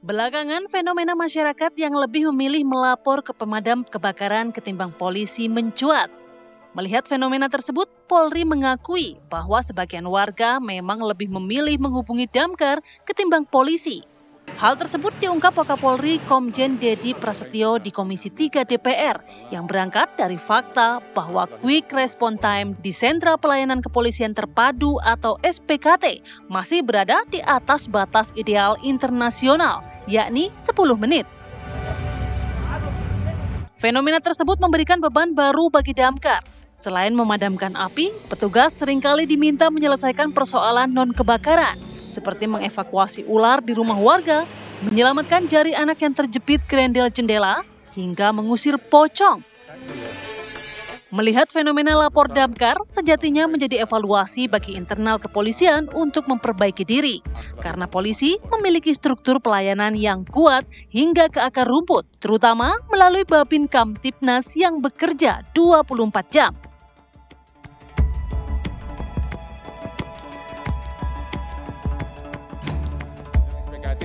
Belakangan, fenomena masyarakat yang lebih memilih melapor ke pemadam kebakaran ketimbang polisi mencuat. Melihat fenomena tersebut, Polri mengakui bahwa sebagian warga memang lebih memilih menghubungi damkar ketimbang polisi. Hal tersebut diungkap Wakapolri Komjen Dedi Prasetyo di Komisi 3 DPR yang berangkat dari fakta bahwa Quick Response Time di Sentra Pelayanan Kepolisian Terpadu atau SPKT masih berada di atas batas ideal internasional, yakni 10 menit. Fenomena tersebut memberikan beban baru bagi damkar. Selain memadamkan api, petugas seringkali diminta menyelesaikan persoalan non-kebakaran, seperti mengevakuasi ular di rumah warga, menyelamatkan jari anak yang terjepit grendel jendela, hingga mengusir pocong. Melihat fenomena lapor damkar, sejatinya menjadi evaluasi bagi internal kepolisian untuk memperbaiki diri. Karena polisi memiliki struktur pelayanan yang kuat hingga ke akar rumput, terutama melalui Babin Kamtibnas yang bekerja 24 jam.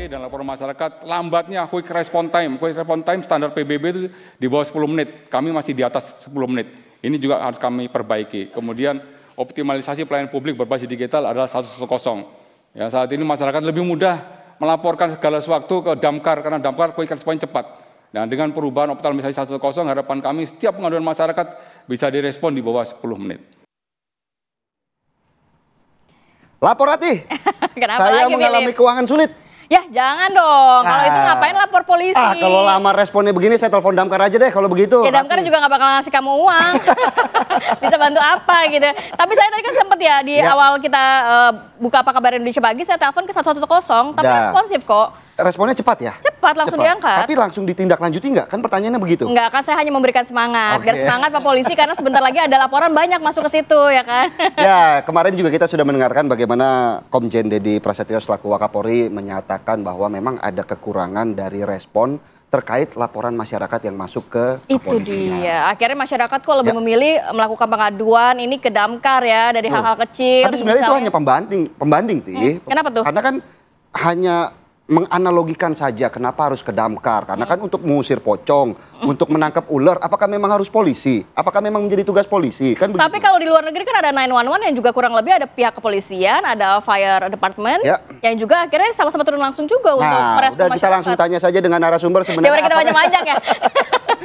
Dan laporan masyarakat lambatnya quick response time standar PBB itu di bawah 10 menit, kami masih di atas 10 menit. Ini juga harus kami perbaiki. Kemudian optimalisasi pelayanan publik berbasis digital adalah 110. Ya, saat ini masyarakat lebih mudah melaporkan segala sesuatu ke damkar karena damkar quick response cepat. Dan dengan perubahan optimalisasi 110, harapan kami setiap pengaduan masyarakat bisa direspon di bawah 10 menit. Lapor Ati, saya mengalami keuangan sulit. Ya jangan dong, kalau itu ngapain lapor polisi? Kalau lama responnya begini saya telepon damkar aja deh kalau begitu. Ya damkar juga nggak bakal ngasih kamu uang, bisa bantu apa gitu. Tapi saya tadi kan sempat ya di awal kita buka Apa Kabar Indonesia Pagi, saya telepon ke 110, tapi responsif kok. Responnya cepat ya? Cepat, langsung diangkat. Tapi langsung ditindaklanjuti nggak? Kan pertanyaannya begitu. Enggak, kan saya hanya memberikan semangat. Biar semangat Pak Polisi karena sebentar lagi ada laporan banyak masuk ke situ ya kan. Ya, kemarin juga kita sudah mendengarkan bagaimana Komjen Dedi Prasetyo selaku Wakapolri menyatakan bahwa memang ada kekurangan dari respon terkait laporan masyarakat yang masuk ke kepolisian. Itu dia. Akhirnya masyarakat kok lebih memilih melakukan pengaduan ini ke damkar ya dari hal-hal kecil. Tapi sebenarnya itu hanya pembanding Ti. Kenapa tuh? Karena kan hanya menganalogikan saja kenapa harus ke damkar. Karena kan untuk mengusir pocong, untuk menangkap ular, apakah memang harus polisi? Apakah memang menjadi tugas polisi? Kan begitu. Tapi kalau di luar negeri kan ada 911 yang juga kurang lebih ada pihak kepolisian, ada fire department, yang juga akhirnya sama-sama turun langsung juga untuk merespon masyarakat. Kita langsung tanya saja dengan narasumber sebenarnya. Kita panjang-panjang ya.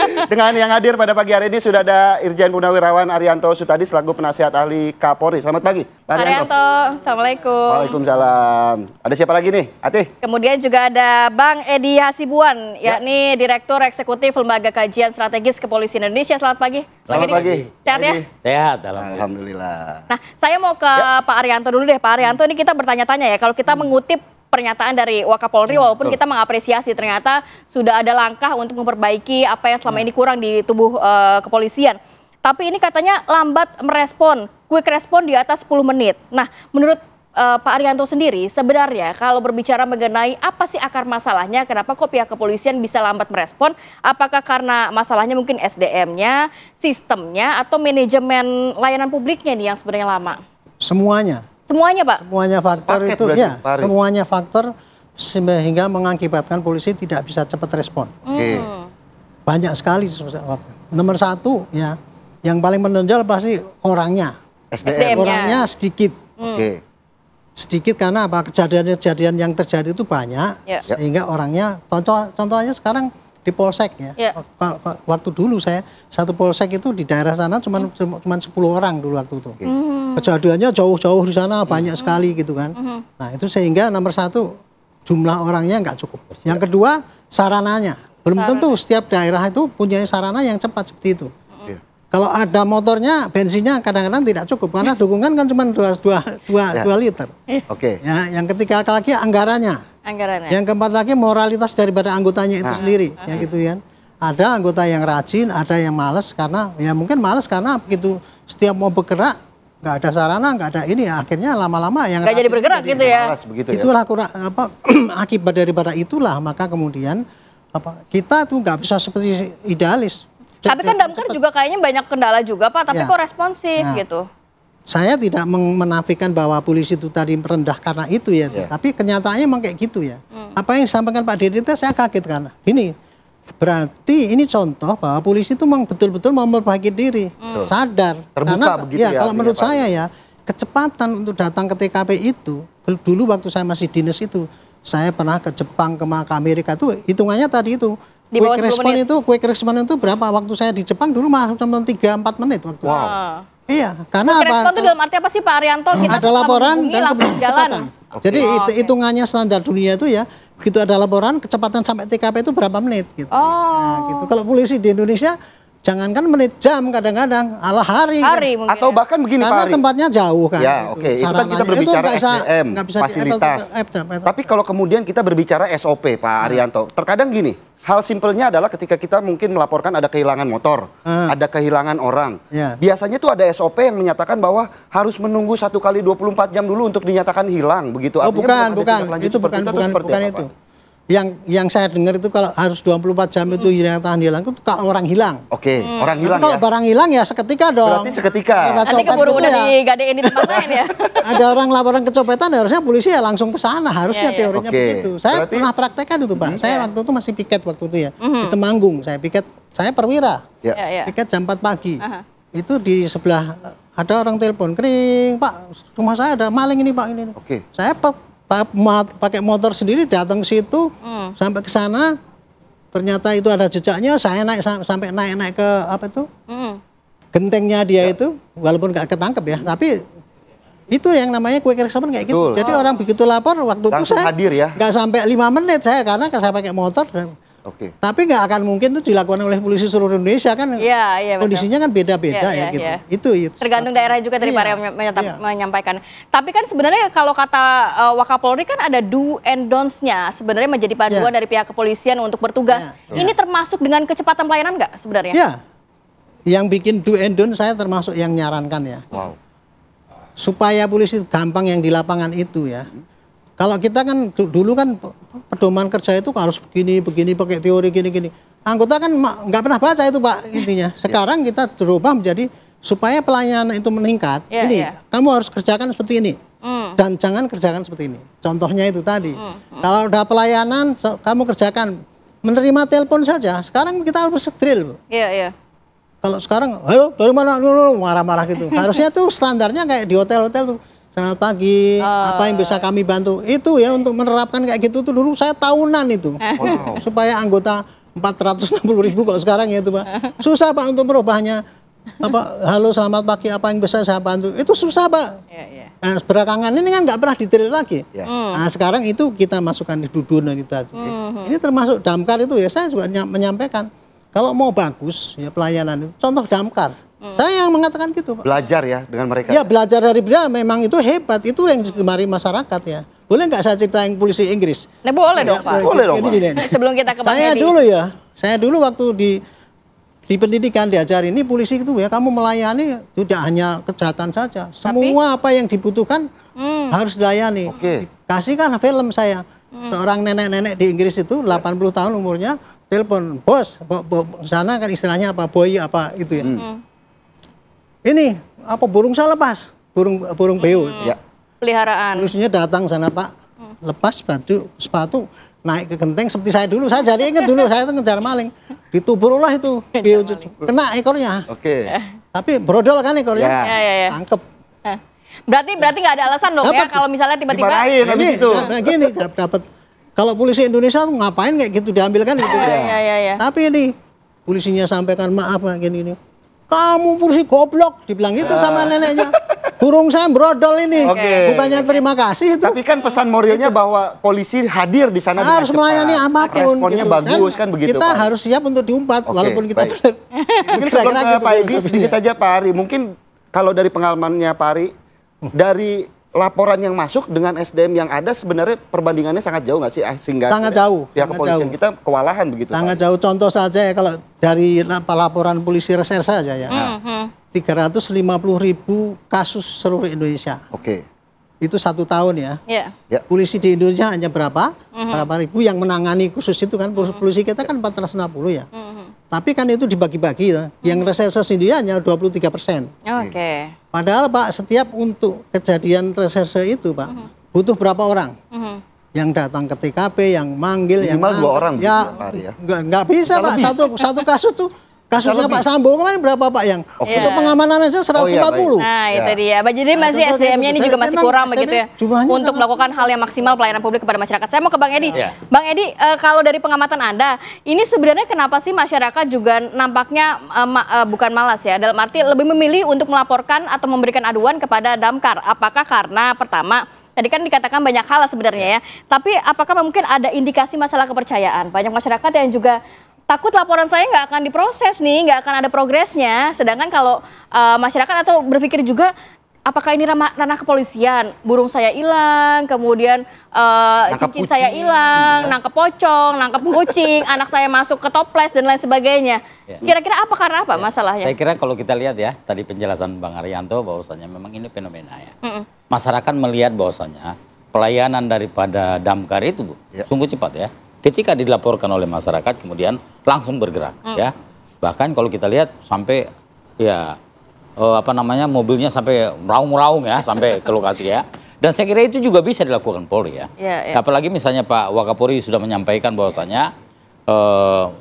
Dengan yang hadir pada pagi hari ini sudah ada Irjen Purnawirawan Arianto Sutadi selaku penasihat ahli Kapolri. Selamat pagi, Pak Arianto. Assalamualaikum. Waalaikumsalam. Ada siapa lagi nih, Ati? Kemudian juga ada Bang Edi Hasibuan, yakni Direktur Eksekutif Lembaga Kajian Strategis Kepolisian Indonesia. Selamat pagi. Selamat pagi. Sehat ya? Sehat, alhamdulillah. Nah, saya mau ke Pak Arianto dulu deh. Pak Arianto, ini kita bertanya-tanya ya, kalau kita mengutip pernyataan dari Wakapolri, walaupun kita mengapresiasi ternyata sudah ada langkah untuk memperbaiki apa yang selama ini kurang di tubuh kepolisian. Tapi ini katanya lambat merespon, quick respon di atas 10 menit. Nah, menurut Pak Arianto sendiri, sebenarnya kalau berbicara mengenai apa sih akar masalahnya, kenapa kok pihak kepolisian bisa lambat merespon? Apakah karena masalahnya mungkin SDM-nya, sistemnya, atau manajemen layanan publiknya nih yang sebenarnya lama? Semuanya. Semuanya, Pak? Semuanya faktor itu, ya. Semuanya faktor sehingga mengakibatkan polisi tidak bisa cepat respon. Banyak sekali. Nomor satu, ya, yang paling menonjol pasti orangnya. SDM. Orangnya sedikit. Sedikit karena apa? Kejadian-kejadian yang terjadi itu banyak, sehingga orangnya, contohnya sekarang di polsek ya. Waktu dulu saya satu polsek itu di daerah sana cuma 10 orang dulu waktu itu. Kejadiannya jauh-jauh di sana banyak sekali gitu kan. Nah itu sehingga nomor satu jumlah orangnya nggak cukup. Yang kedua sarananya. Belum tentu setiap daerah itu punya sarana yang cepat seperti itu. Kalau ada motornya, bensinnya kadang-kadang tidak cukup karena dukungan kan cuma 2 liter. Ya, yang ketiga lagi anggarannya. Yang keempat lagi moralitas daripada anggotanya itu sendiri, ya gitu kan. Ada anggota yang rajin, ada yang malas karena ya mungkin malas karena begitu setiap mau bergerak nggak ada sarana, nggak ada ini, akhirnya lama-lama yang nggak jadi bergerak gitu ya. Itulah akibat daripada itulah maka kemudian kita tuh nggak bisa seperti idealis. Tapi kan damkar juga kayaknya banyak kendala juga Pak, tapi kok responsif gitu. saya tidak menafikan bahwa polisi itu tadi merendah karena itu ya, tapi kenyataannya memang kayak gitu ya. Apa yang disampaikan Pak Dede itu saya kaget karena gini, berarti ini contoh bahwa polisi itu memang betul-betul mau memperbaiki diri, sadar. Terbuka karena begitu ya, kalau menurut Pak. saya ya, kecepatan untuk datang ke TKP itu, dulu waktu saya masih dinas itu, saya pernah ke Jepang, ke Amerika itu, hitungannya tadi itu. Di bawah 10 menit. Quick respon itu berapa? Waktu saya di Jepang dulu mah cuma 3-4 menit waktu. Wow. Iya, karena Quick apa? respon itu dalam arti apa sih Pak Arianto? Kita Ada setelah laporan menghubungi dan langsung jalan. kecepatan. Jadi hitungannya standar dunia itu ya, begitu ada laporan kecepatan sampai TKP itu berapa menit gitu. Nah, gitu. Kalau polisi di Indonesia jangankan menit, jam kadang-kadang, ala hari. Mungkin Atau ya. bahkan begini Karena Pak Ari. tempatnya jauh kan. Ya, gitu. oke. Itu kan kita Sarananya. berbicara Itu SDM, nggak bisa fasilitas. di- Tapi kalau kemudian kita berbicara SOP, Pak Arianto, terkadang gini, hal simpelnya adalah ketika kita mungkin melaporkan ada kehilangan motor, ada kehilangan orang. Ya. Biasanya tuh ada SOP yang menyatakan bahwa harus menunggu 1 kali 24 jam dulu untuk dinyatakan hilang, begitu. Oh, Artinya bukan, ada bukan. tindak lanjut Itu seperti bukan, atau bukan, seperti bukan apa, itu. Pak? Yang saya dengar itu kalau harus 24 jam itu dinyatakan hilang itu kalau orang hilang. Oke, orang hilang Tapi kalau ya. barang hilang ya seketika dong. Berarti seketika. Karena Nanti copet keburu itu udah ya, digadein di tempat lain ya. ada orang laporan kecopetan harusnya polisi ya langsung ke sana, harusnya Iya, iya. teorinya Oke. begitu. Saya Berarti- pernah praktekkan itu, Pak. Saya waktu itu masih piket waktu itu ya. Di Temanggung, saya piket, saya perwira. Ya. Ya. Piket jam 4 pagi. Itu di sebelah ada orang telepon, "Kering, Pak, rumah saya ada maling ini, Pak, ini." Oke. Saya pakai motor sendiri datang ke situ, sampai ke sana. Ternyata itu ada jejaknya, saya naik sampai naik ke apa itu? Gentengnya dia itu, walaupun nggak ketangkep ya, tapi itu yang namanya quick response kayak gitu. Betul. Jadi orang begitu lapor waktu itu Langsung saya hadir ya. nggak sampai 5 menit saya karena saya pakai motor. Oke. Tapi nggak akan mungkin itu dilakukan oleh polisi seluruh Indonesia kan. Iya, iya, betul. Kondisinya kan beda-beda Iya, ya iya, gitu. iya. Itu. Tergantung daerah juga tadi Iya, Pak Arya iya. menyampaikan. Tapi kan sebenarnya kalau kata Wakapolri kan ada do and don'ts-nya sebenarnya menjadi panduan Iya. dari pihak kepolisian untuk bertugas. Iya. Ini termasuk dengan kecepatan pelayanan nggak sebenarnya? Ya. Yang bikin do and don't saya termasuk yang nyarankan ya. Wow. Supaya polisi gampang yang di lapangan itu ya. Kalau kita kan dulu kan pedoman kerja itu harus begini pakai teori gini. Anggota kan nggak pernah baca itu Pak intinya. Sekarang kita berubah menjadi supaya pelayanan itu meningkat. Iya, Ini iya. kamu harus kerjakan seperti ini dan jangan kerjakan seperti ini. Contohnya itu tadi. Kalau udah pelayanan kamu kerjakan menerima telepon saja. Sekarang kita harus drill, Bu. Iya, iya. Kalau sekarang, halo dari mana? Marah-marah gitu. Harusnya tuh standarnya kayak di hotel-hotel tuh. Selamat pagi, apa yang bisa kami bantu? Itu ya untuk menerapkan kayak gitu tuh dulu saya tahunan itu. Supaya anggota 460.000 kalau sekarang ya itu Pak. Susah Pak untuk merubahnya. Halo selamat pagi, apa yang bisa saya bantu? Itu susah Pak. Iya, iya. Nah, belakangan ini kan nggak pernah detail lagi. Ya. Nah sekarang itu kita masukkan di dudun dan itu. Ini termasuk damkar itu ya saya juga menyampaikan. Kalau mau bagus ya pelayanan itu, contoh damkar. Saya yang mengatakan gitu Pak. Belajar ya dengan mereka. Ya belajar dari beliau memang itu hebat, itu yang digemari masyarakat ya. Boleh nggak saya ceritain polisi Inggris? Nah, boleh dong Pak. Boleh dong, Pak. Sebelum kita ke Bang Saya Edi. dulu ya, saya dulu waktu di pendidikan diajari ini polisi itu ya kamu melayani tidak hanya kejahatan saja, semua apa yang dibutuhkan harus dilayani. Oke. Kasihkan film saya, seorang nenek-nenek di Inggris itu 80 tahun umurnya, telepon bos, sana kan istilahnya apa boy apa itu ya. Ini apa burung saya lepas, burung beo. Ya. Peliharaan. Polisinya datang sana Pak, lepas sepatu naik ke genteng seperti saya dulu. Saya jadi ingat dulu saya itu ngejar maling, dituburlah itu, kena ekornya. Oke. Tapi brodol kan ekornya, Ya. Ya. tangkep. Berarti nggak ada alasan dong ya Dapat. kalau misalnya tiba-tiba Dimarahin habis itu. Gini dapat. Kalau polisi Indonesia tuh ngapain kayak gitu diambilkan gitu. ya. Tapi ini polisinya sampaikan maaf gini. Kamu polisi goblok, dibilang gitu sama neneknya. Burung saya brodol ini. Oke. Bukannya terima kasih itu. Tapi kan pesan moralnya bahwa polisi hadir di sana Harus dengan cepat. melayani apapun. Responnya gitu. bagus Dan kan begitu kita Pak. harus siap untuk diumpat Oke, walaupun kita baik. Mungkin sebelum Kira-kira ke gitu, Pak Edi filosofinya. sedikit saja Pak Ari. Mungkin kalau dari pengalamannya Pak Ari, dari laporan yang masuk dengan SDM yang ada sebenarnya perbandingannya sangat jauh nggak sih? Sehingga Sangat jauh, pihak sangat kepolisian jauh. kita kewalahan begitu sangat Pak. jauh. Contoh saja ya kalau dari laporan polisi reserse saja ya. 350.000 kasus seluruh Indonesia. Oke. Itu 1 tahun ya. ya. Ya. Polisi di Indonesia hanya berapa? Berapa ribu yang menangani khusus itu kan. Polisi kita kan 460 ya. Tapi kan itu dibagi-bagi ya. Yang reserse sendiri hanya 23%. Oke. Padahal Pak, setiap untuk kejadian reserse itu Pak, butuh berapa orang? Yang datang ke TKP, yang manggil, minimal yang 2 orang ya hari ya. Nggak bisa Pak, satu kasus tuh. Kasusnya Pak Sambo kemarin berapa Pak yang untuk pengamanan aja 140. Nah itu dia. Jadi masih SDM-nya ini juga masih kurang begitu ya. Untuk melakukan hal yang maksimal pelayanan publik kepada masyarakat. Saya mau ke Bang Edi. Bang Edi, kalau dari pengamatan Anda, ini sebenarnya kenapa sih masyarakat juga nampaknya bukan malas ya, dalam arti lebih memilih untuk melaporkan atau memberikan aduan kepada Damkar? Apakah karena pertama, tadi kan dikatakan banyak hal sebenarnya ya, tapi apakah mungkin ada indikasi masalah kepercayaan? Banyak masyarakat yang juga takut laporan saya nggak akan diproses nih, nggak akan ada progresnya. Sedangkan kalau masyarakat atau berpikir juga, apakah ini ranah kepolisian? Burung saya hilang, kemudian cincin saya hilang, nangkep pocong, nangkep kucing, anak saya masuk ke toples dan lain sebagainya. Kira-kira apa karena apa masalahnya? Saya kira kalau kita lihat ya, tadi penjelasan Bang Arianto bahwasanya memang ini fenomena ya. Masyarakat melihat bahwasanya pelayanan daripada Damkar itu sungguh cepat ya. Ketika dilaporkan oleh masyarakat kemudian langsung bergerak ya. Bahkan kalau kita lihat sampai ya mobilnya sampai raung-raung ya sampai ke lokasi ya. Dan saya kira itu juga bisa dilakukan Polri ya. Apalagi misalnya Pak Wakapolri sudah menyampaikan bahwasanya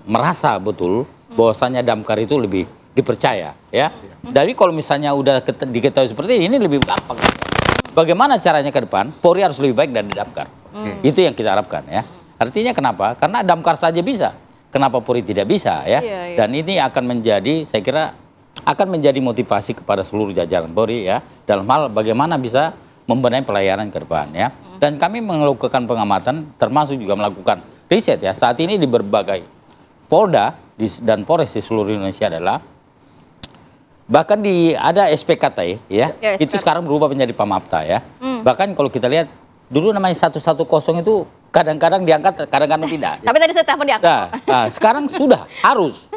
merasa betul bahwasanya Damkar itu lebih dipercaya ya. Jadi kalau misalnya udah diketahui seperti ini lebih gampang. Bagaimana caranya ke depan? Polri harus lebih baik dari Damkar. Itu yang kita harapkan ya. Artinya kenapa? Karena Damkar saja bisa. Kenapa Polri tidak bisa ya? Dan ini akan menjadi, saya kira akan menjadi motivasi kepada seluruh jajaran Polri ya, dalam hal bagaimana bisa membenahi pelayanan ke depan ya. Dan kami melakukan pengamatan, termasuk juga melakukan riset ya. Saat ini di berbagai Polda dan Polres di seluruh Indonesia adalah bahkan ada SPKT ya, itu sekarang berubah menjadi Pamapta ya. Bahkan kalau kita lihat dulu namanya 110 itu kadang-kadang diangkat, kadang-kadang tidak. Tapi tadi saya telepon diangkat. Nah, sekarang sudah harus.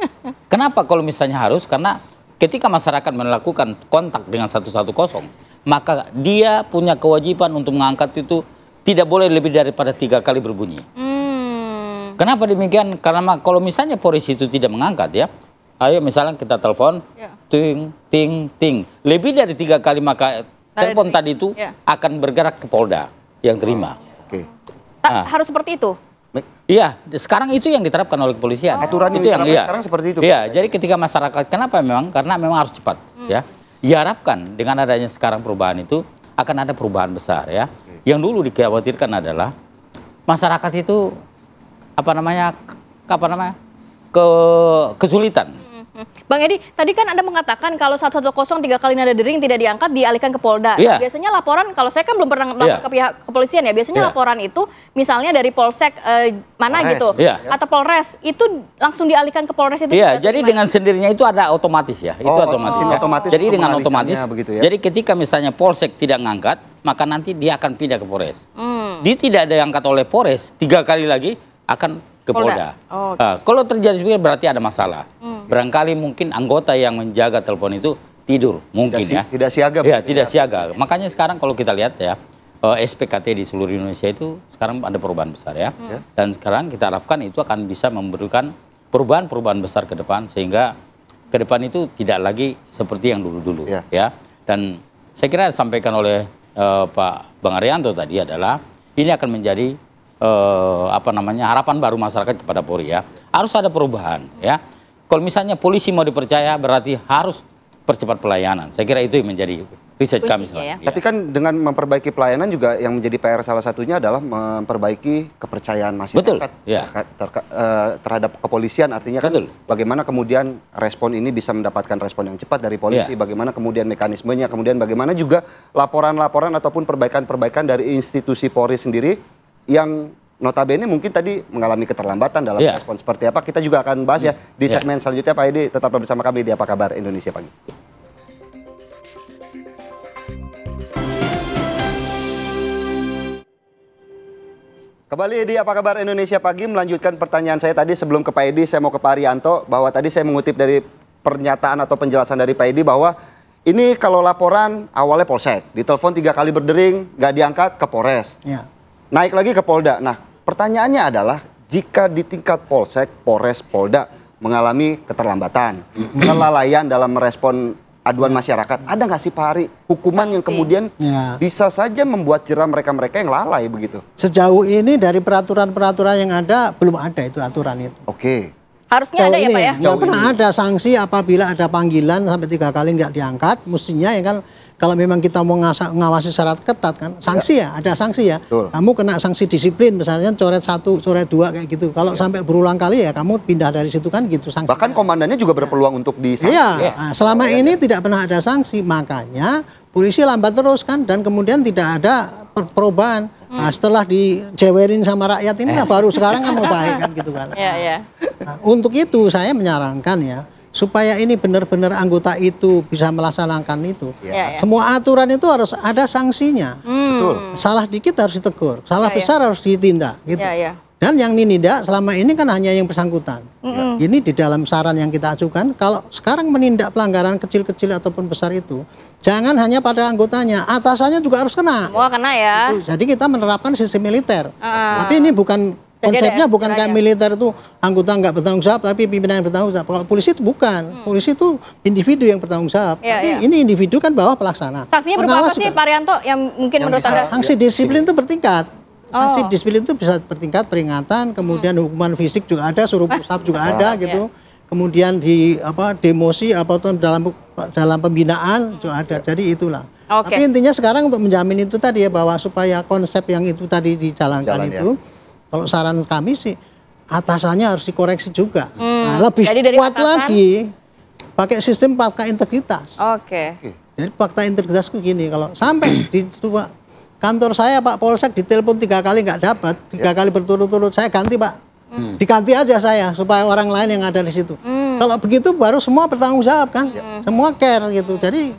Kenapa kalau misalnya harus? Karena ketika masyarakat melakukan kontak dengan 110, maka dia punya kewajiban untuk mengangkat itu tidak boleh lebih daripada 3 kali berbunyi. Kenapa demikian? Karena kalau misalnya polisi itu tidak mengangkat ya, ayo misalnya kita telepon, ting, ting, ting. Lebih dari 3 kali maka telepon tadi itu akan bergerak ke Polda yang terima. Harus seperti itu? Iya, sekarang itu yang diterapkan oleh kepolisian. Aturan itu yang sekarang seperti itu. Iya, jadi ketika masyarakat, kenapa memang? Karena memang harus cepat. Ya, diharapkan dengan adanya sekarang perubahan itu akan ada perubahan besar ya. Yang dulu dikhawatirkan adalah masyarakat itu kesulitan. Bang Edi, tadi kan Anda mengatakan kalau 110 3 kali nada dering tidak diangkat dialihkan ke Polda. Biasanya laporan, kalau saya kan belum pernah melapor ke pihak kepolisian ya, biasanya laporan itu misalnya dari Polsek mana Polres, gitu, atau Polres, itu langsung dialihkan ke Polres itu. Iya, jadi dengan sendirinya itu ada otomatis ya, itu otomatis. Jadi dengan otomatis, ya? Jadi ketika misalnya Polsek tidak ngangkat, maka nanti dia akan pindah ke Polres. Dia tidak diangkat oleh Polres, 3 kali lagi akan ke Polda. Nah, kalau terjadi seperti berarti ada masalah. Barangkali mungkin anggota yang menjaga telepon itu tidur, mungkin tidak siaga. Ya, tidak siaga. Makanya sekarang kalau kita lihat ya, SPKT di seluruh Indonesia itu sekarang ada perubahan besar ya. Dan sekarang kita harapkan itu akan bisa memberikan perubahan-perubahan besar ke depan, sehingga ke depan itu tidak lagi seperti yang dulu-dulu ya. Dan saya kira disampaikan oleh Pak Bang Arianto tadi adalah ini akan menjadi harapan baru masyarakat kepada Polri ya. Harus ada perubahan ya. Kalau misalnya polisi mau dipercaya berarti harus percepat pelayanan. Saya kira itu yang menjadi riset kami. Tapi kan dengan memperbaiki pelayanan juga yang menjadi PR salah satunya adalah memperbaiki kepercayaan masyarakat terhadap kepolisian. Artinya kan bagaimana kemudian respon ini bisa mendapatkan respon yang cepat dari polisi, bagaimana kemudian mekanismenya, kemudian bagaimana juga laporan-laporan ataupun perbaikan-perbaikan dari institusi Polri sendiri yang notabene mungkin tadi mengalami keterlambatan dalam respon seperti apa. Kita juga akan bahas ya di segmen selanjutnya. Pak Edi, tetap bersama kami di Apa Kabar Indonesia Pagi. Kembali di Apa Kabar Indonesia Pagi, melanjutkan pertanyaan saya tadi sebelum ke Pak Edi, saya mau ke Pak Arianto, bahwa tadi saya mengutip dari pernyataan atau penjelasan dari Pak Edi bahwa ini kalau laporan awalnya Polsek, ditelepon 3 kali berdering, nggak diangkat ke Polres. Naik lagi ke Polda. Nah, pertanyaannya adalah jika di tingkat Polsek, Polres, Polda mengalami keterlambatan, kelalaian dalam merespon aduan masyarakat. Ada nggak sih Pak Ari hukuman yang kemudian bisa saja membuat jerah mereka-mereka yang lalai begitu? Sejauh ini dari peraturan-peraturan yang ada belum ada itu aturan itu. Oke. Harusnya ada ya Pak ya? Nggak pernah ada sanksi apabila ada panggilan sampai 3 kali nggak diangkat. Mestinya ya kan kalau memang kita mau ngawasi syarat ketat kan, sanksi ya, ada sanksi ya. Betul. Kamu kena sanksi disiplin misalnya coret 1, coret 2 kayak gitu. Kalau sampai berulang kali ya kamu pindah dari situ kan gitu sanksi. Bahkan komandannya juga berpeluang untuk disanksi. Iya, nah, selama ini tidak pernah ada sanksi, makanya polisi lambat terus kan dan kemudian tidak ada perubahan. Nah, setelah dijewerin sama rakyat ini baru sekarang kan mau baik kan gitu kan. Nah, untuk itu saya menyarankan ya supaya ini benar-benar anggota itu bisa melaksanakan itu. Semua aturan itu harus ada sanksinya. Betul. Salah dikit harus ditegur, salah besar harus ditindak gitu. Dan yang menindak selama ini kan hanya yang bersangkutan. Ini di dalam saran yang kita ajukan, kalau sekarang menindak pelanggaran kecil-kecil ataupun besar itu, jangan hanya pada anggotanya, atasannya juga harus kena. Wah, kena ya. Jadi kita menerapkan sistem militer. Tapi ini bukan konsepnya bukan kayak militer itu anggota nggak bertanggung jawab tapi pimpinan yang bertanggung jawab. Kalau polisi itu bukan. Polisi itu individu yang bertanggung jawab. Tapi ini individu kan bawah pelaksana. Sanksinya berapa sih Pak Arianto yang mungkin menurut Anda? Sanksi disiplin itu bertingkat. Sanksi disiplin itu bisa bertingkat, peringatan, kemudian hukuman fisik juga ada, suruh pusat juga ada gitu. Kemudian di demosi atau dalam pembinaan juga ada. Jadi itulah. Tapi intinya sekarang untuk menjamin itu tadi ya bahwa supaya konsep yang itu tadi dijalankan itu, kalau saran kami sih atasannya harus dikoreksi juga. Nah, lebih kuat lagi pakai sistem fakta integritas. Jadi fakta integritas itu gini, kalau sampai di kantor saya Pak Polsek ditelepon 3 kali nggak dapat, 3 kali berturut-turut saya ganti Pak, diganti aja saya supaya orang lain yang ada di situ. Kalau begitu baru semua bertanggung jawab kan, semua care gitu. Jadi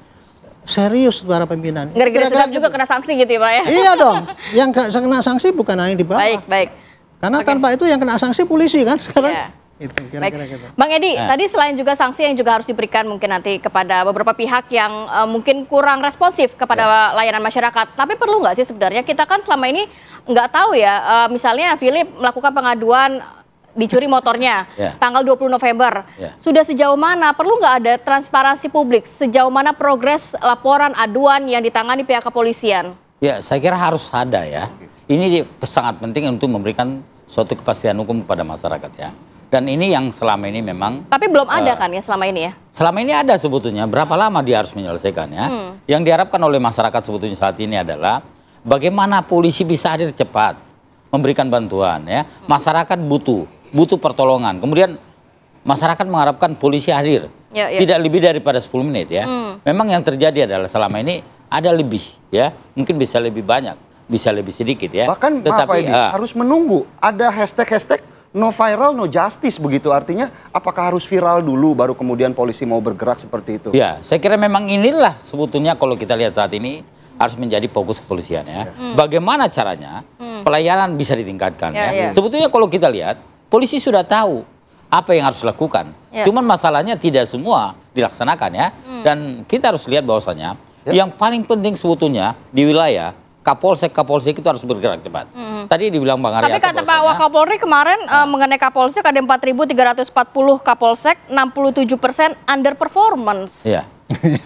serius para pimpinan. Kira-kira juga kena sanksi gitu ya Pak ya? Iya dong, yang kena sanksi bukan yang di bawah. Baik. Karena tanpa itu yang kena sanksi polisi kan sekarang. Itu kira-kira gitu. Bang Edi, tadi selain juga sanksi yang juga harus diberikan mungkin nanti kepada beberapa pihak yang mungkin kurang responsif kepada layanan masyarakat. Tapi perlu nggak sih sebenarnya kita kan selama ini nggak tahu ya, misalnya Philip melakukan pengaduan dicuri motornya tanggal 20 November. Sudah sejauh mana, perlu nggak ada transparansi publik, sejauh mana progres laporan aduan yang ditangani pihak kepolisian? Ya, saya kira harus ada ya. Ini sangat penting untuk memberikan suatu kepastian hukum kepada masyarakat ya. Dan ini yang selama ini memang... Tapi belum ada kan ya selama ini ya? Selama ini ada sebetulnya, berapa lama dia harus menyelesaikan ya. Yang diharapkan oleh masyarakat sebetulnya saat ini adalah bagaimana polisi bisa hadir cepat, memberikan bantuan ya. Masyarakat butuh pertolongan. Kemudian masyarakat mengharapkan polisi hadir, tidak lebih daripada 10 menit ya. Memang yang terjadi adalah selama ini ada lebih ya, mungkin bisa lebih banyak, bisa lebih sedikit ya. Bahkan tetapi harus menunggu ada hashtag no viral, no justice begitu. Artinya apakah harus viral dulu baru kemudian polisi mau bergerak seperti itu? Ya, saya kira memang inilah sebetulnya kalau kita lihat saat ini harus menjadi fokus kepolisian ya. Bagaimana caranya pelayanan bisa ditingkatkan ya. Sebetulnya kalau kita lihat polisi sudah tahu apa yang harus dilakukan. Cuman masalahnya tidak semua dilaksanakan ya. Dan kita harus lihat bahwasanya yang paling penting sebetulnya di wilayah Kapolsek itu harus bergerak cepat. Tadi dibilang Bang Arianto. Tapi kata Pak Wakapolri kemarin mengenai Kapolsek ada 4.340 Kapolsek, 67% underperformance. Ya.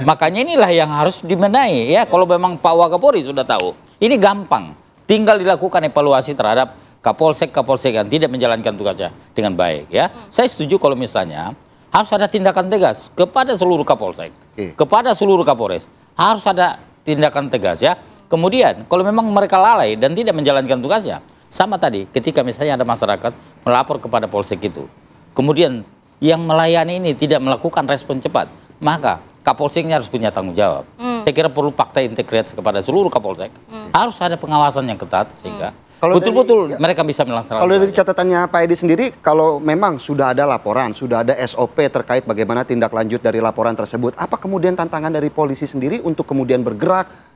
Makanya inilah yang harus dibenahi ya. Kalau memang Pak Wakapolri sudah tahu, ini gampang. Tinggal dilakukan evaluasi terhadap Kapolsek yang tidak menjalankan tugasnya dengan baik ya. Saya setuju kalau misalnya harus ada tindakan tegas kepada seluruh Kapolsek, kepada seluruh Kapolres. Harus ada tindakan tegas ya. Kemudian kalau memang mereka lalai dan tidak menjalankan tugasnya, sama tadi ketika misalnya ada masyarakat melapor kepada Polsek itu, kemudian yang melayani ini tidak melakukan respon cepat, maka Kapolseknya harus punya tanggung jawab. Saya kira perlu fakta integritas kepada seluruh Kapolsek, harus ada pengawasan yang ketat sehingga betul-betul mereka bisa melaksanakan. Kalau dari catatannya Pak Edi sendiri, kalau memang sudah ada laporan, sudah ada SOP terkait bagaimana tindak lanjut dari laporan tersebut, apa kemudian tantangan dari polisi sendiri untuk kemudian bergerak,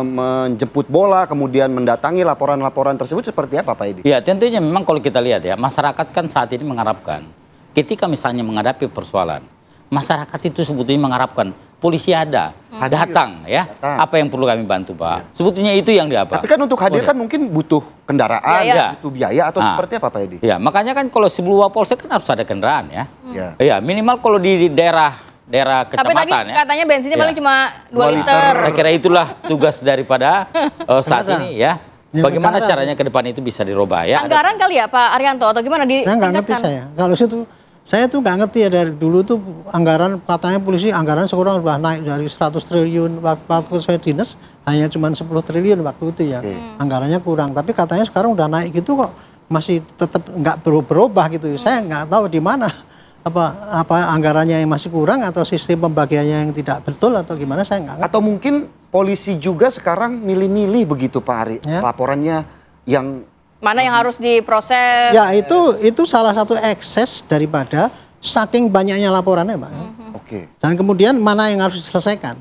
menjemput bola, kemudian mendatangi laporan-laporan tersebut seperti apa Pak Edi? Ya tentunya memang kalau kita lihat ya, masyarakat kan saat ini mengharapkan, ketika misalnya menghadapi persoalan, masyarakat itu sebetulnya mengharapkan polisi datang ya. Apa yang perlu kami bantu Pak? Sebetulnya itu yang diapa. Tapi kan untuk hadir kan mungkin butuh kendaraan, butuh biaya atau seperti apa Pak Edi? Ya makanya kan kalau sebuah polsek kan harus ada kendaraan ya. Ya minimal kalau di daerah daerah kecamatan. Tapi tadi katanya bensinnya paling cuma 2 liter. Saya kira itulah tugas daripada saat ini ya. Bagaimana caranya ke depan itu bisa dirubah ya? Anggaran kali ya Pak Arianto atau gimana di? Saya nggak ngerti saya. Kalau saya tuh nggak ngerti ya, dari dulu tuh anggaran katanya polisi anggaran sekarang sudah naik dari 100 triliun waktu saya dinas hanya cuma 10 triliun waktu itu ya. Anggarannya kurang, tapi katanya sekarang udah naik gitu kok masih tetap nggak berubah gitu. Saya nggak tahu di mana apa anggarannya yang masih kurang atau sistem pembagiannya yang tidak betul atau gimana, saya nggak ngerti. Atau mungkin polisi juga sekarang milih-milih begitu Pak Ari, laporannya yang mana yang harus diproses? Ya itu salah satu ekses daripada saking banyaknya laporannya Pak. Oke. Dan kemudian mana yang harus diselesaikan?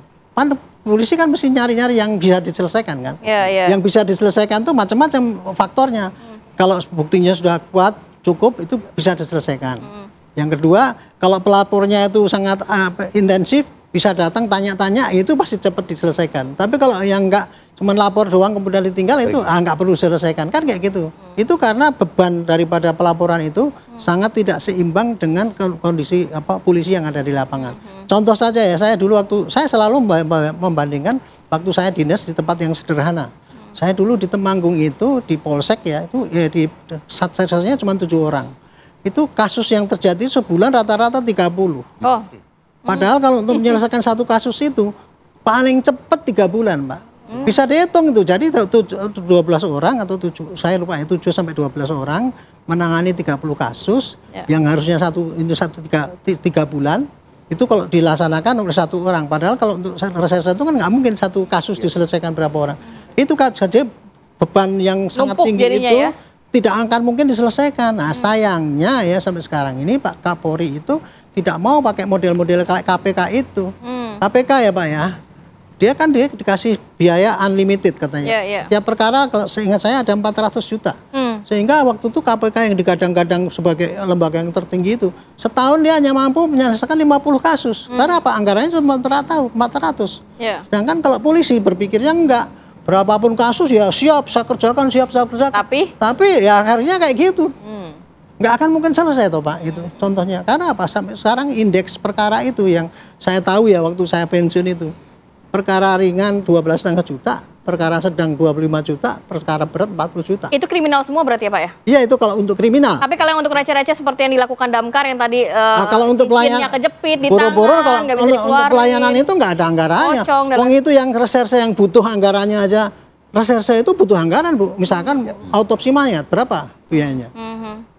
Polisi kan mesti nyari-nyari yang bisa diselesaikan kan. Yang bisa diselesaikan tuh macam-macam faktornya. Kalau buktinya sudah kuat, cukup, itu bisa diselesaikan. Yang kedua, kalau pelapornya itu sangat intensif, bisa datang tanya-tanya, itu pasti cepat diselesaikan. Tapi kalau yang enggak cuma lapor doang kemudian ditinggal, itu nggak perlu diselesaikan, kan kayak gitu. Itu karena beban daripada pelaporan itu sangat tidak seimbang dengan kondisi polisi yang ada di lapangan. Contoh saja ya, saya dulu saya selalu membandingkan waktu saya dinas di tempat yang sederhana. Saya dulu di Temanggung itu di Polsek ya, itu ya di satgasnya cuma 7 orang. Itu kasus yang terjadi sebulan rata-rata 30. Padahal kalau untuk menyelesaikan satu kasus itu paling cepat 3 bulan, Pak. Bisa dihitung itu. Jadi 12 orang atau 7, saya lupa ya, 7 sampai 12 orang menangani 30 kasus yang harusnya 3 bulan. Itu kalau dilaksanakan oleh 1 orang. Padahal kalau untuk reserse itu kan nggak mungkin satu kasus diselesaikan berapa orang. Itu kan saja beban yang sangat tinggi itu tidak akan mungkin diselesaikan. Nah sayangnya ya sampai sekarang ini Pak Kapolri itu tidak mau pakai model-model kayak KPK itu. KPK ya Pak ya, dia dikasih biaya unlimited katanya. Setiap perkara kalau seingat saya ada 400 juta. Sehingga waktu itu KPK yang digadang-gadang sebagai lembaga yang tertinggi itu, setahun dia hanya mampu menyelesaikan 50 kasus. Karena apa? Anggarannya cuma 400. Sedangkan kalau polisi berpikirnya enggak. Berapapun kasus ya siap saya kerjakan. Tapi ya akhirnya kayak gitu. Nggak akan mungkin selesai toh Pak gitu contohnya. Karena apa? Sampai sekarang indeks perkara itu yang saya tahu ya waktu saya pensiun itu. Perkara ringan 12,5 juta, perkara sedang 25 juta, perkara berat 40 juta. Itu kriminal semua berarti ya Pak ya? Iya itu kalau untuk kriminal. Tapi kalau yang untuk receh-receh seperti yang dilakukan Damkar yang tadi kalau untuk pelayanan kejepit di boro-boro tangan, nggak bisa dikeluarin. Untuk pelayanan itu nggak ada anggarannya. Wong itu yang reserse yang butuh anggarannya aja. Reserse itu butuh anggaran Bu. Misalkan autopsi mayat berapa biayanya?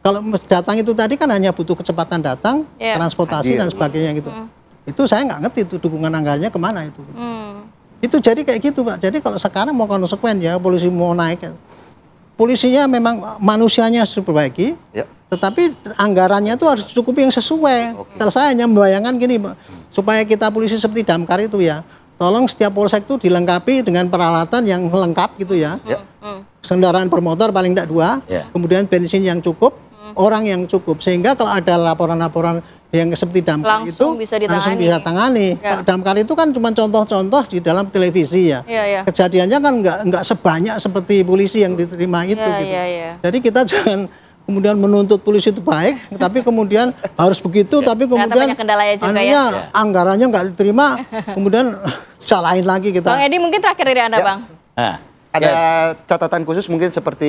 Kalau datang itu tadi kan hanya butuh kecepatan datang, transportasi dan sebagainya gitu. Itu saya nggak ngerti itu dukungan anggarannya kemana itu. Itu jadi kayak gitu Pak. Jadi kalau sekarang mau konsekuen ya polisi mau naik, polisinya memang manusianya harus diperbaiki, tetapi anggarannya itu harus cukupi yang sesuai. Kalau saya hanya membayangkan gini Pak, supaya kita polisi seperti Damkar itu ya, tolong setiap polsek itu dilengkapi dengan peralatan yang lengkap gitu ya. Kendaraan bermotor paling tidak 2, kemudian bensin yang cukup, orang yang cukup, sehingga kalau ada laporan-laporan yang seperti Damkar langsung bisa tangani. Kalau Damkar itu kan cuma contoh-contoh di dalam televisi ya. Kejadiannya kan nggak sebanyak seperti polisi yang diterima itu. Jadi kita jangan kemudian menuntut polisi itu baik, tapi kemudian harus begitu, tapi kemudian anggarannya nggak diterima, kemudian salahin lagi kita. Bang Edi mungkin terakhir dari Anda Bang. Ada catatan khusus mungkin seperti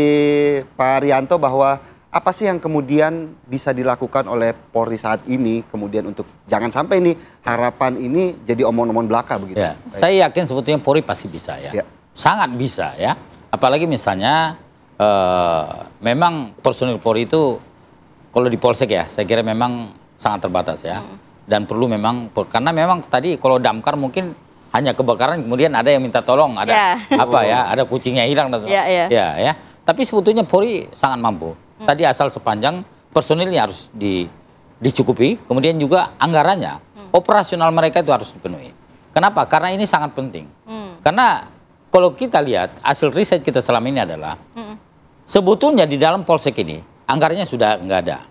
Pak Arianto bahwa apa sih yang kemudian bisa dilakukan oleh Polri saat ini kemudian untuk jangan sampai nih harapan ini jadi omong-omong belaka begitu. Saya yakin sebetulnya Polri pasti bisa ya. Sangat bisa ya. Apalagi misalnya memang personil Polri itu kalau di Polsek ya saya kira memang sangat terbatas ya. Dan perlu memang karena memang tadi kalau Damkar mungkin hanya kebakaran kemudian ada yang minta tolong, ada ada kucingnya hilang dan Tapi sebetulnya Polri sangat mampu. Tadi asal sepanjang personilnya harus dicukupi, kemudian juga anggarannya, operasional mereka itu harus dipenuhi. Kenapa? Karena ini sangat penting. Karena kalau kita lihat hasil riset kita selama ini adalah sebetulnya di dalam Polsek ini anggarannya sudah nggak ada.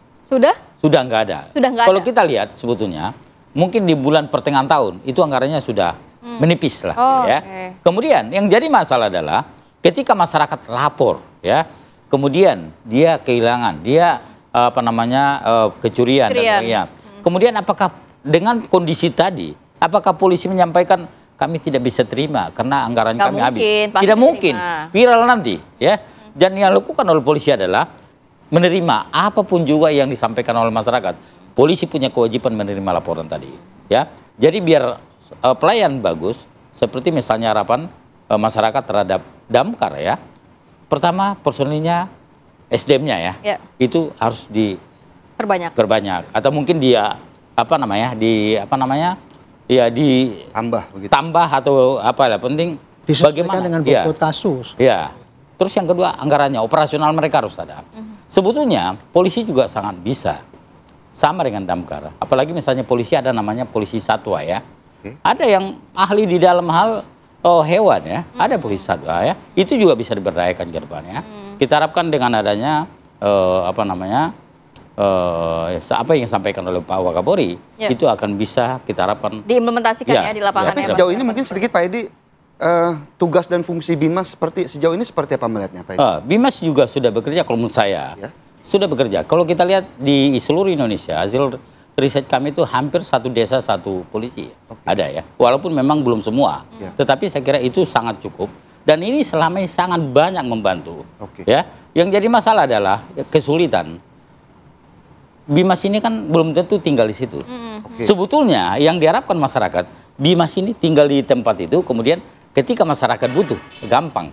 Sudah nggak ada. Kalau kita lihat sebetulnya mungkin di bulan pertengahan tahun itu anggarannya sudah menipis lah. Kemudian yang jadi masalah adalah ketika masyarakat lapor ya. Kemudian dia kehilangan, dia kecurian dan sebagainya. Kemudian apakah dengan kondisi tadi, apakah polisi menyampaikan kami tidak bisa terima karena anggaran kami habis? Tidak mungkin, viral nanti, ya. Dan yang dilakukan oleh polisi adalah menerima apapun juga yang disampaikan oleh masyarakat. Polisi punya kewajiban menerima laporan tadi, ya. Jadi biar pelayan bagus, seperti misalnya harapan masyarakat terhadap Damkar, ya. Pertama, personilnya, SDM-nya ya, itu harus diperbanyak, atau mungkin dia tambah atau apalah, penting bagaimana dengan bobot kasus. Ya. Terus yang kedua, anggarannya, operasional mereka harus ada. Sebetulnya polisi juga sangat bisa sama dengan Damkar, apalagi misalnya polisi ada namanya polisi satwa, ya. Ada yang ahli di dalam hal hewan, ya, ada polisi satwa, ya, itu juga bisa diberdayakan ke depan, ya. Kita harapkan dengan adanya apa yang disampaikan oleh Pak Wakapolri, itu akan bisa kita harapkan diimplementasikan ya di lapangan. Tapi sejauh ini mungkin sedikit Pak Edi, tugas dan fungsi Bimas sejauh ini seperti apa melihatnya Pak Edi? Bimas juga sudah bekerja kalau menurut saya, sudah bekerja. Kalau kita lihat di seluruh Indonesia, hasil riset kami itu hampir satu desa satu polisi ada, ya. Walaupun memang belum semua, tetapi saya kira itu sangat cukup. Dan ini selama ini sangat banyak membantu, ya. Yang jadi masalah adalah kesulitan. Bimas ini kan belum tentu tinggal di situ. Sebetulnya yang diharapkan masyarakat, Bimas ini tinggal di tempat itu, kemudian ketika masyarakat butuh, gampang.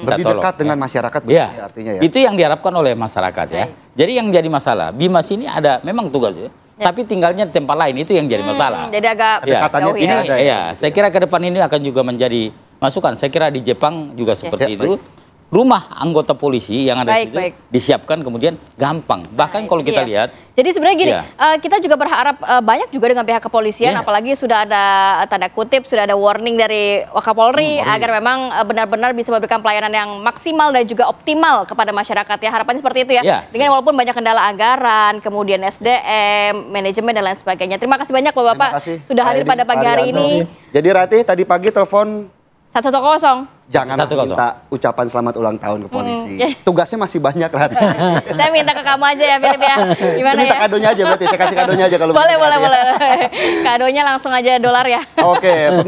Lebih dekat dengan masyarakat, artinya ya. Itu yang diharapkan oleh masyarakat, ya. Jadi yang jadi masalah, Bimas ini ada memang tugas, ya. Tapi tinggalnya di tempat lain, itu yang jadi masalah. Jadi agak jauh, ini, saya kira ke depan ini akan juga menjadi masukan. Saya kira di Jepang juga seperti itu. Rumah anggota polisi yang ada di situ disiapkan, kemudian gampang. Bahkan kalau kita lihat. Jadi sebenarnya gini, kita juga berharap banyak juga dengan pihak kepolisian, apalagi sudah ada tanda kutip, sudah ada warning dari Wakapolri agar memang benar-benar bisa memberikan pelayanan yang maksimal dan juga optimal kepada masyarakat, ya. Harapannya seperti itu, ya. Dengan walaupun banyak kendala anggaran, kemudian SDM, manajemen dan lain sebagainya. Terima kasih banyak Bapak-Bapak sudah hadir pada pagi hari ini. Jadi Ratih tadi pagi telepon 110. Jangan minta ucapan selamat ulang tahun ke polisi. Tugasnya masih banyak, Ratih. Saya minta ke kamu aja ya, Philip, ya. Gimana, saya minta kadonya aja berarti, saya kasih kadonya aja kalau boleh. Kadonya langsung aja dolar, ya. Oke.